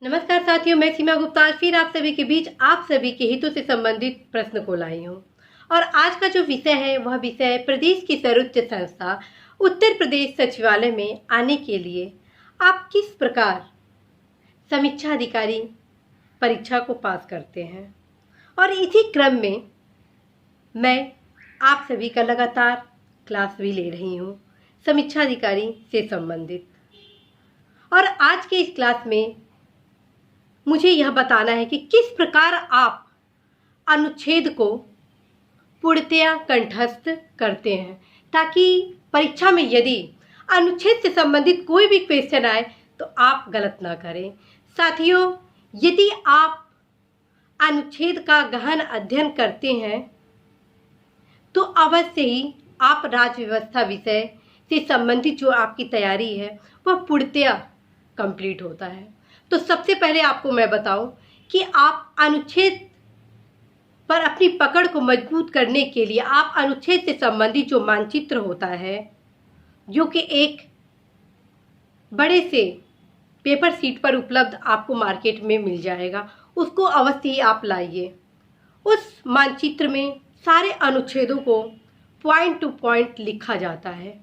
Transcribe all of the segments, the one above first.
नमस्कार साथियों, मैं सीमा गुप्ता फिर आप सभी के बीच आप सभी के हितों से संबंधित प्रश्न को लाई हूँ। और आज का जो विषय है वह विषय है प्रदेश की सर्वोच्च संस्था उत्तर प्रदेश सचिवालय में आने के लिए आप किस प्रकार समीक्षा अधिकारी परीक्षा को पास करते हैं। और इसी क्रम में मैं आप सभी का लगातार क्लास भी ले रही हूँ समीक्षा अधिकारी से संबंधित। और आज के इस क्लास में मुझे यह बताना है कि किस प्रकार आप अनुच्छेद को पूर्णतया कंठस्थ करते हैं, ताकि परीक्षा में यदि अनुच्छेद से संबंधित कोई भी क्वेश्चन आए तो आप गलत ना करें। साथियों, यदि आप अनुच्छेद का गहन अध्ययन करते हैं तो अवश्य ही आप राज्य व्यवस्था विषय से संबंधित जो आपकी तैयारी है वह पूर्णतया कंप्लीट होता है। तो सबसे पहले आपको मैं बताऊं कि आप अनुच्छेद पर अपनी पकड़ को मजबूत करने के लिए आप अनुच्छेद से संबंधित जो मानचित्र होता है, जो कि एक बड़े से पेपर शीट पर उपलब्ध आपको मार्केट में मिल जाएगा, उसको अवश्य ही आप लाइए। उस मानचित्र में सारे अनुच्छेदों को पॉइंट टू पॉइंट लिखा जाता है।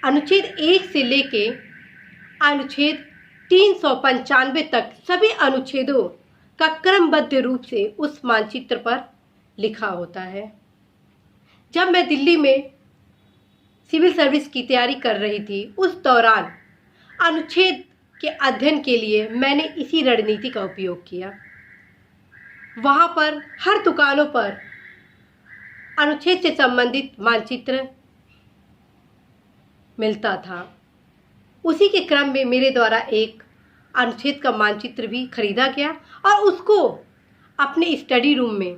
अनुच्छेद 1 से लेके अनुच्छेद 395 तक सभी अनुच्छेदों का क्रमबद्ध रूप से उस मानचित्र पर लिखा होता है। जब मैं दिल्ली में सिविल सर्विस की तैयारी कर रही थी, उस दौरान अनुच्छेद के अध्ययन के लिए मैंने इसी रणनीति का उपयोग किया। वहाँ पर हर दुकानों पर अनुच्छेद से संबंधित मानचित्र मिलता था। उसी के क्रम में मेरे द्वारा एक अनुच्छेद का मानचित्र भी खरीदा गया और उसको अपने स्टडी रूम में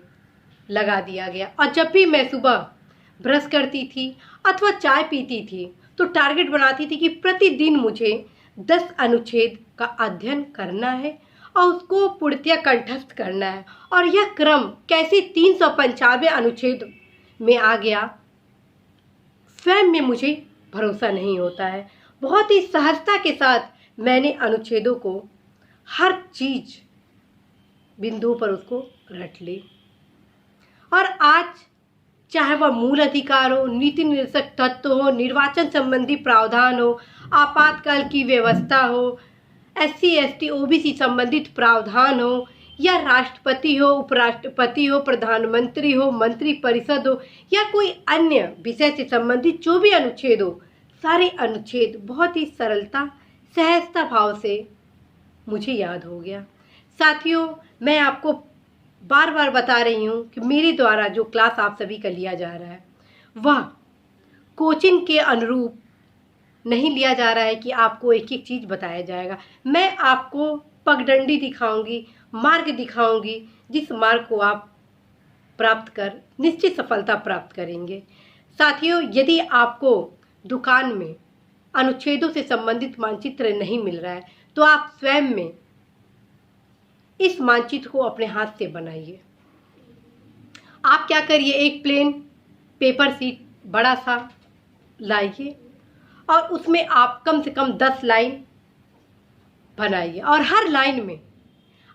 लगा दिया गया। और जब भी मैं सुबह ब्रश करती थी अथवा चाय पीती थी तो टारगेट बनाती थी कि प्रतिदिन मुझे 10 अनुच्छेद का अध्ययन करना है और उसको पूर्णतया कंठस्थ करना है। और यह क्रम कैसे 395 अनुच्छेद में आ गया, स्वयं में मुझे भरोसा नहीं होता है। बहुत ही सहजता के साथ मैंने अनुच्छेदों को हर चीज बिंदु पर उसको रट ली। और आज चाहे वह मूल अधिकार हो, नीति निर्देशक तत्व हो, निर्वाचन संबंधी प्रावधान हो, आपातकाल की व्यवस्था हो, SC ST OBC संबंधित प्रावधान हो, या राष्ट्रपति हो, उपराष्ट्रपति हो, प्रधानमंत्री हो, मंत्री परिषद हो, या कोई अन्य विषय से संबंधित जो भी अनुच्छेद हो, सारे अनुच्छेद बहुत ही सरलता सहजता भाव से मुझे याद हो गया। साथियों, मैं आपको बार बार बता रही हूँ कि मेरे द्वारा जो क्लास आप सभी का लिया जा रहा है वह कोचिंग के अनुरूप नहीं लिया जा रहा है कि आपको एक एक चीज़ बताया जाएगा। मैं आपको पगडंडी दिखाऊंगी, मार्ग दिखाऊंगी, जिस मार्ग को आप प्राप्त कर निश्चित सफलता प्राप्त करेंगे। साथियों, यदि आपको दुकान में अनुच्छेदों से संबंधित मानचित्र नहीं मिल रहा है तो आप स्वयं में इस मानचित्र को अपने हाथ से बनाइए। आप क्या करिए, एक प्लेन पेपर शीट बड़ा सा लाइए और उसमें आप कम से कम 10 लाइन बनाइए और हर लाइन में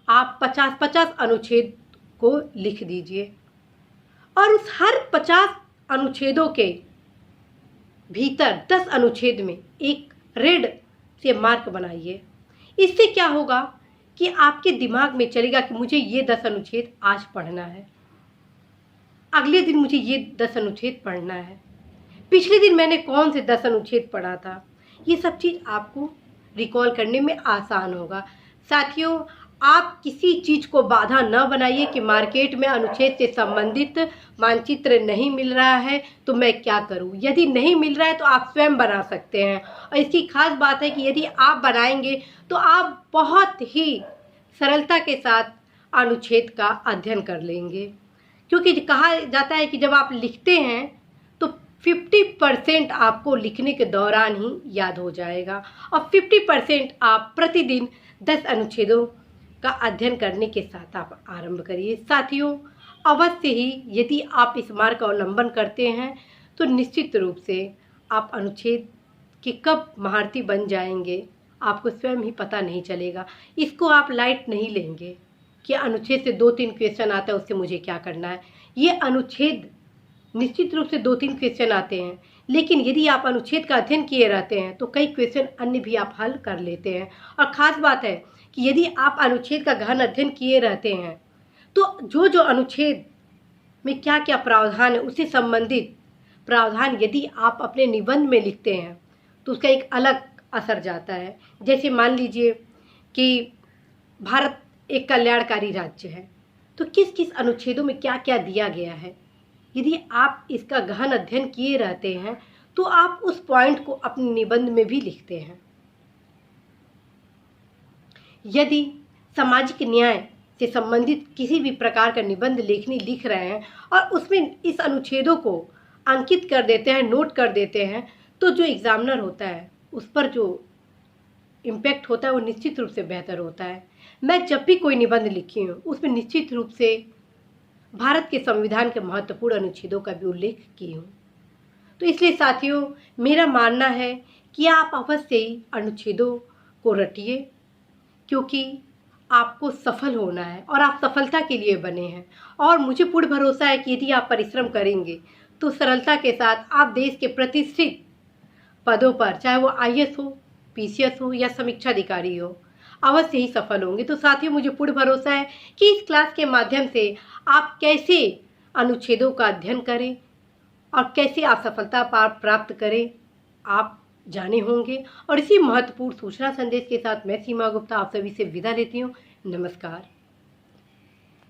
आप 50-50 अनुच्छेद को लिख दीजिए। और उस हर 50 अनुच्छेदों के भीतर 10 अनुच्छेद में एक रेड से मार्क बनाइए। इससे क्या होगा कि आपके दिमाग में चलेगा कि मुझे ये 10 अनुच्छेद आज पढ़ना है, अगले दिन मुझे ये 10 अनुच्छेद पढ़ना है, पिछले दिन मैंने कौन से 10 अनुच्छेद पढ़ा था। ये सब चीज़ आपको रिकॉल करने में आसान होगा। साथियों, आप किसी चीज़ को बाधा न बनाइए कि मार्केट में अनुच्छेद से संबंधित मानचित्र नहीं मिल रहा है तो मैं क्या करूं। यदि नहीं मिल रहा है तो आप स्वयं बना सकते हैं। और इसकी खास बात है कि यदि आप बनाएंगे तो आप बहुत ही सरलता के साथ अनुच्छेद का अध्ययन कर लेंगे, क्योंकि कहा जाता है कि जब आप लिखते हैं तो 50% आपको लिखने के दौरान ही याद हो जाएगा और 50% आप प्रतिदिन 10 अनुच्छेदों का अध्ययन करने के साथ आप आरंभ करिए। साथियों, अवश्य ही यदि आप इस मार्ग का अवलंबन करते हैं तो निश्चित रूप से आप अनुच्छेद के कब महारथी बन जाएंगे आपको स्वयं ही पता नहीं चलेगा। इसको आप लाइट नहीं लेंगे कि अनुच्छेद से 2-3 क्वेश्चन आता है, उससे मुझे क्या करना है। ये अनुच्छेद निश्चित रूप से 2-3 क्वेश्चन आते हैं, लेकिन यदि आप अनुच्छेद का अध्ययन किए रहते हैं तो कई क्वेश्चन अन्य भी आप हल कर लेते हैं। और ख़ास बात है कि यदि आप अनुच्छेद का गहन अध्ययन किए रहते हैं तो जो जो अनुच्छेद में क्या क्या प्रावधान है, उससे संबंधित प्रावधान यदि आप अपने निबंध में लिखते हैं तो उसका एक अलग असर जाता है। जैसे मान लीजिए कि भारत एक कल्याणकारी राज्य है, तो किस किस अनुच्छेदों में क्या क्या दिया गया है, यदि आप इसका गहन अध्ययन किए रहते हैं तो आप उस पॉइंट को अपने निबंध में भी लिखते हैं। यदि सामाजिक न्याय से संबंधित किसी भी प्रकार का निबंध लेखनी लिख रहे हैं और उसमें इस अनुच्छेदों को अंकित कर देते हैं, नोट कर देते हैं, तो जो एग्जामिनर होता है उस पर जो इम्पैक्ट होता है वो निश्चित रूप से बेहतर होता है। मैं जब भी कोई निबंध लिखी हूँ उसमें निश्चित रूप से भारत के संविधान के महत्वपूर्ण अनुच्छेदों का भी उल्लेख की हूँ। तो इसलिए साथियों, मेरा मानना है कि आप अवश्य ही अनुच्छेदों को रटिए, क्योंकि आपको सफल होना है और आप सफलता के लिए बने हैं। और मुझे पूर्ण भरोसा है कि यदि आप परिश्रम करेंगे तो सरलता के साथ आप देश के प्रतिष्ठित पदों पर, चाहे वो IAS हो, PCS हो या समीक्षा अधिकारी हो, अवश्य ही सफल होंगे। तो साथियों, मुझे पूर्ण भरोसा है कि इस क्लास के माध्यम से आप कैसे अनुच्छेदों का अध्ययन करें और कैसे आप सफलता प्राप्त करें, आप जाने होंगे। और इसी महत्वपूर्ण सूचना संदेश के साथ मैं सीमा गुप्ता आप सभी से विदा लेती हूँ। नमस्कार।